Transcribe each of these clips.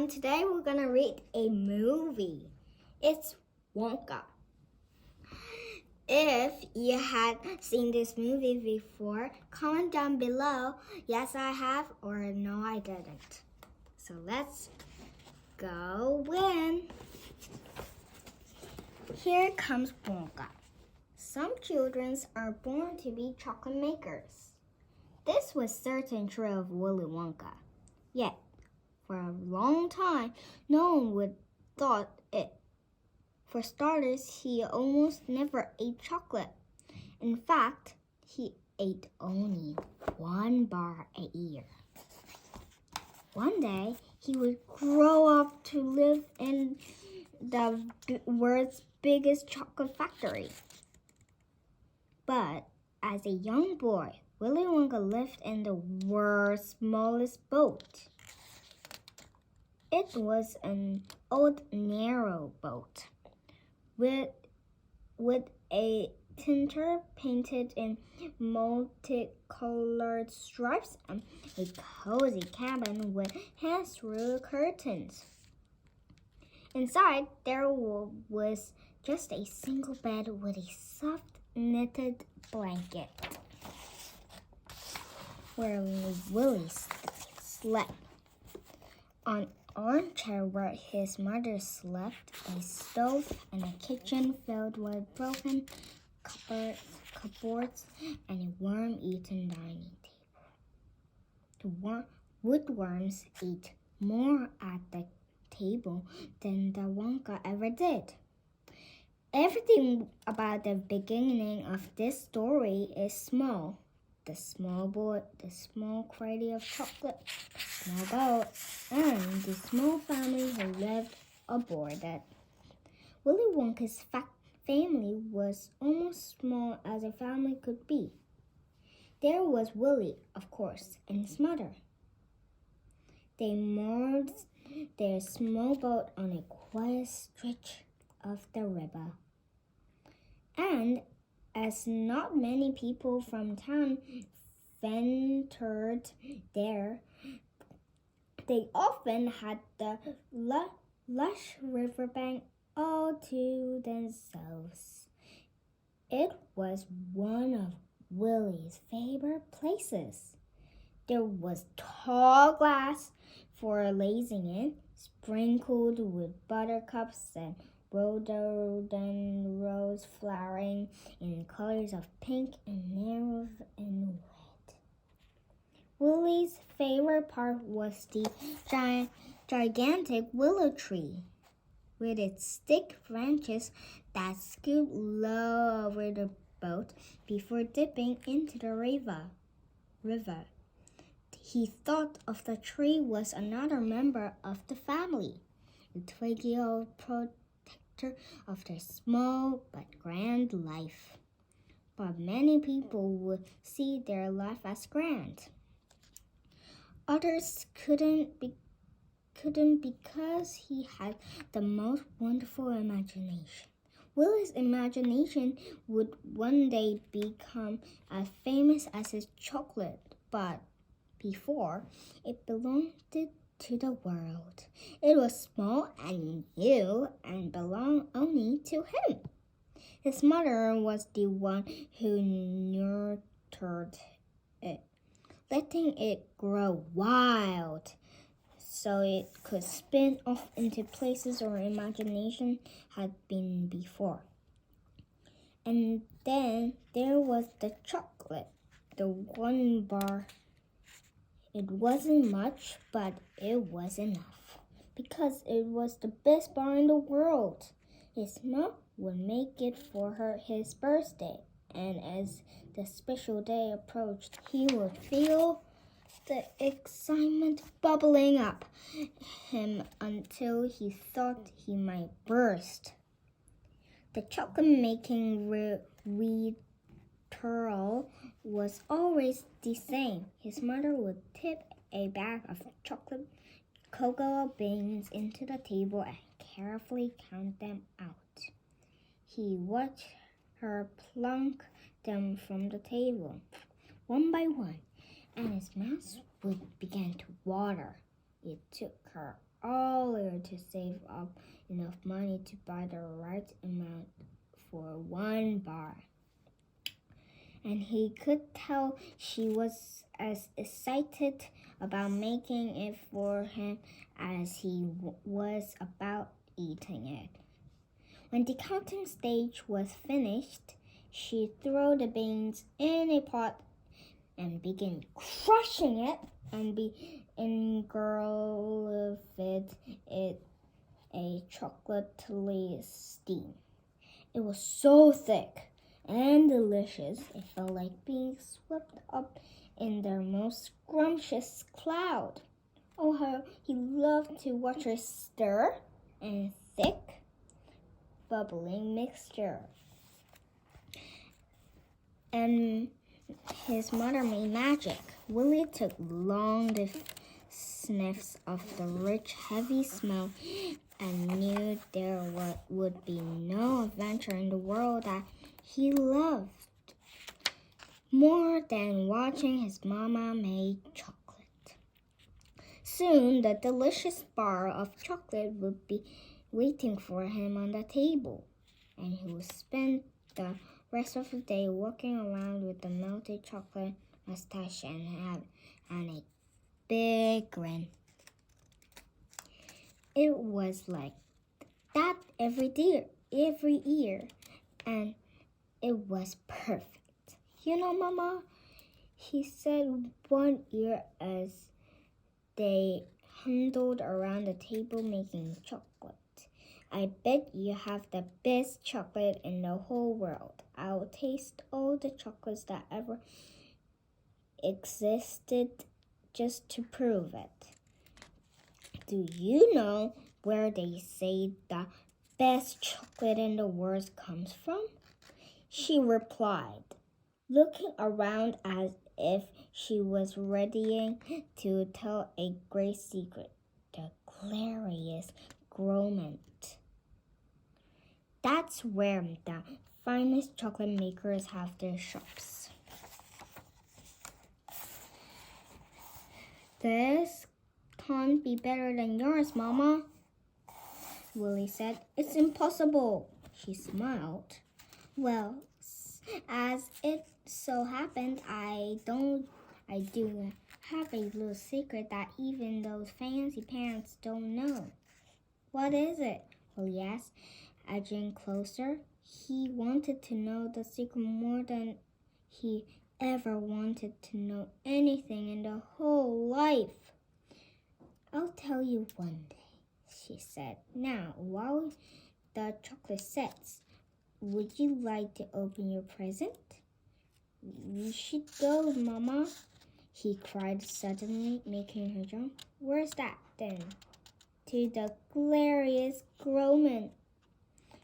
everyone. Today we're gonna read a movie. It's Wonka. If you had seen this movie before, comment down below, yes I have or no I didn't. So let's go in. Here comes Wonka. Some children are born to be chocolate makers. This was certainly true of Willy Wonka. Yet, for a long time, no one would thought it. For starters, he almost never ate chocolate. In fact, he ate only one bar a year. One day, he would grow up to live in the world's biggest chocolate factory. But as a young boy, Willy Wonka lived in the world's smallest boat. It was an old narrow boat with a tinter painted in multicolored stripes and a cozy cabin with hand-through curtains. Inside, there was just a single bed with a soft knitted blanket where Willy slept. On armchair where his mother slept, a stove and a kitchen filled with broken cupboards and a worm-eaten dining table. The woodworms ate more at the table than the Wonka ever did. Everything about the beginning of this story is small. The small boat, the small crate of chocolate, the small boat, and the small family who lived aboard it. Willy Wonka's family was almost small as a family could be. There was Willy, of course, and his mother. They moored their small boat on a quiet stretch of the river. And as not many people from town ventured there, they often had the lush riverbank all to themselves. It was one of Willy's favorite places. There was tall grass for lazing in, sprinkled with buttercups and rhododendrons flowering in colors of pink and mauve and red. Willy's favorite part was the gigantic willow tree, with its thick branches that scooped low over the boat before dipping into the river. He thought of the tree was another member of the family, a twiggy old protector of their small but grand life. But many people would see their life as grand. Others couldn't because he had the most wonderful imagination. Willy's imagination would one day become as famous as his chocolate, but before it belonged to the world. It was small and new and belonged only to him. His mother was the one who nurtured it, letting it grow wild so it could spin off into places where imagination had been before. And then there was the chocolate, the one bar. It wasn't much, but it was enough, because it was the best bar in the world. His mom would make it for his birthday, and as the special day approached, he would feel the excitement bubbling up him until he thought he might burst. The chocolate-making ritual was always the same. His mother would tip a bag of chocolate cocoa beans into the table and carefully count them out. He watched her plunk them from the table, one by one, and his mouth would begin to water. It took her all hard to save up enough money to buy the right amount for one bar. And he could tell she was as excited about making it for him as he was about eating it. When the counting stage was finished, she threw the beans in a pot and began crushing it and engulfed it a chocolatey steam. It was so thick and delicious, it felt like being swept up in their most scrumptious cloud. Oh, how he loved to watch her stir in thick, bubbling mixture. And his mother made magic. Willie took long sniffs of the rich, heavy smell and knew there would be no adventure in the world that he loved more than watching his mama make chocolate. Soon, the delicious bar of chocolate would be waiting for him on the table, and he would spend the rest of the day walking around with the melted chocolate mustache and a big grin. It was like that every year, and it was perfect. You know, Mama, he said one year as they huddled around the table making chocolate. I bet you have the best chocolate in the whole world. I'll taste all the chocolates that ever existed just to prove it. Do you know where they say the best chocolate in the world comes from? She replied, looking around as if she was readying to tell a great secret. The glorious Gromant. That's where the finest chocolate makers have their shops. This can't be better than yours, Mama, Willie said. It's impossible. She smiled. Well, as it so happened, I do have a little secret that even those fancy parents don't know. What is it? Willie asked, edging closer. He wanted to know the secret more than he ever wanted to know anything in the whole life. I'll tell you one day, she said. Now, while the chocolate sets, would you like to open your present? We should go, Mama, he cried suddenly, making her jump. Where's that, then? To the glorious Gromant,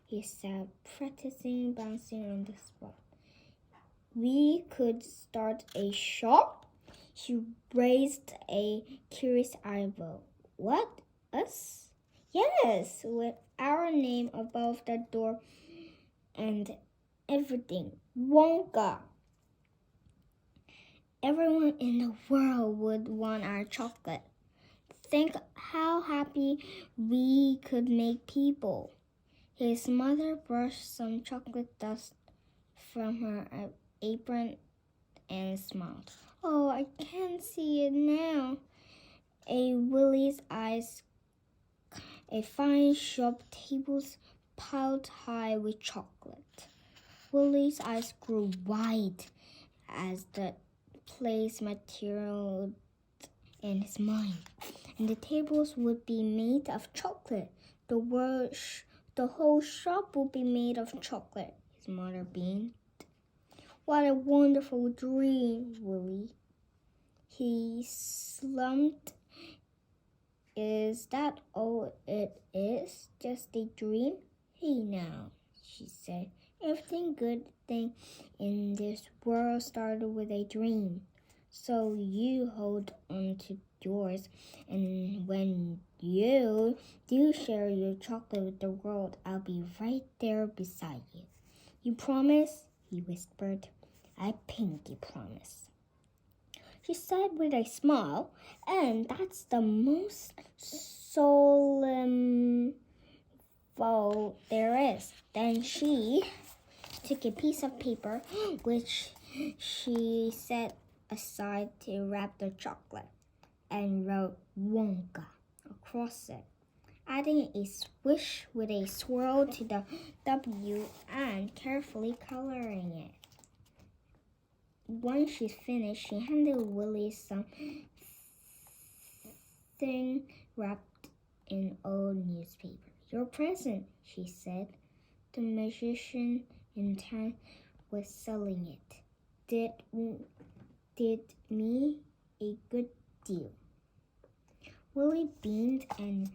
he said, practicing bouncing on the spot. We could start a shop? She raised a curious eyebrow. What? Us? Yes, with our name above the door and everything. Wonka. Everyone in the world would want our chocolate. Think how happy we could make people. His mother brushed some chocolate dust from her apron and smiled. Oh, I can't see it now. Willie's eyes, a fine sharp tables piled high with chocolate. Willie's eyes grew wide as the place materialized in his mind, and the tables would be made of chocolate. The whole shop would be made of chocolate, his mother beamed. What a wonderful dream, Willie. He slumped. Is that all it is? Just a dream? Hey now, she said. Every good thing in this world started with a dream. So you hold on to yours, and when you do share your chocolate with the world, I'll be right there beside you. You promise? He whispered. I pinky promise, she said with a smile, and that's the most solemn vow there is. Then she took a piece of paper, which she set aside to wrap the chocolate, and wrote Wonka across it, adding a swish with a swirl to the W and carefully coloring it. Once she's finished, she handed Willie something wrapped in old newspaper. Your present, she said. The magician in town was selling it. Did me a good deal. Willie beamed and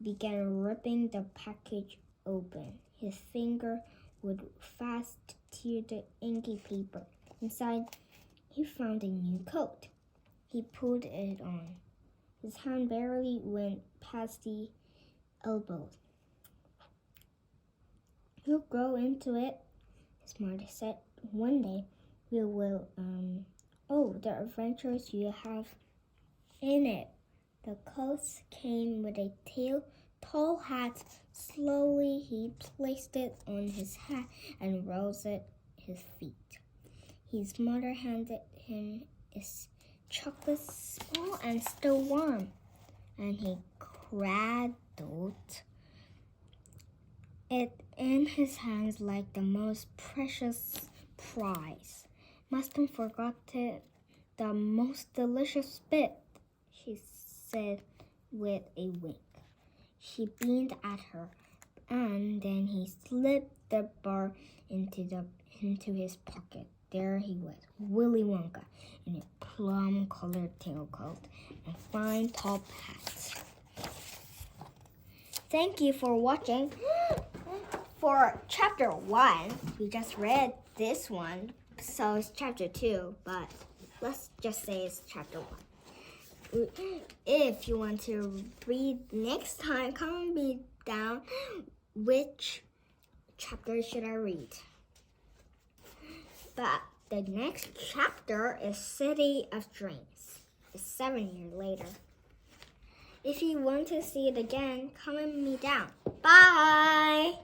began ripping the package open. His finger would fast to the inky paper. Inside, he found a new coat. He pulled it on. His hand barely went past the elbows. You'll grow into it, his mother said. One day, we will, the adventures you have in it. The coat came with a tall hat. Slowly, he placed it on his hat and rose at his feet. His mother handed him his chocolate, small and still warm, and he cradled it in his hands like the most precious prize. Mustn't forget the most delicious bit, she said with a wink. She beamed at her, and then he slipped the bar into his pocket. There he was, Willy Wonka, in a plum-colored tailcoat and fine top hat. Thank you for watching. For chapter 1, we just read this one, so it's chapter 2, but let's just say it's chapter 1. If you want to read next time, comment me down which chapter should I read. But the next chapter is City of Dreams. It's 7 years later. If you want to see it again, comment me down. Bye!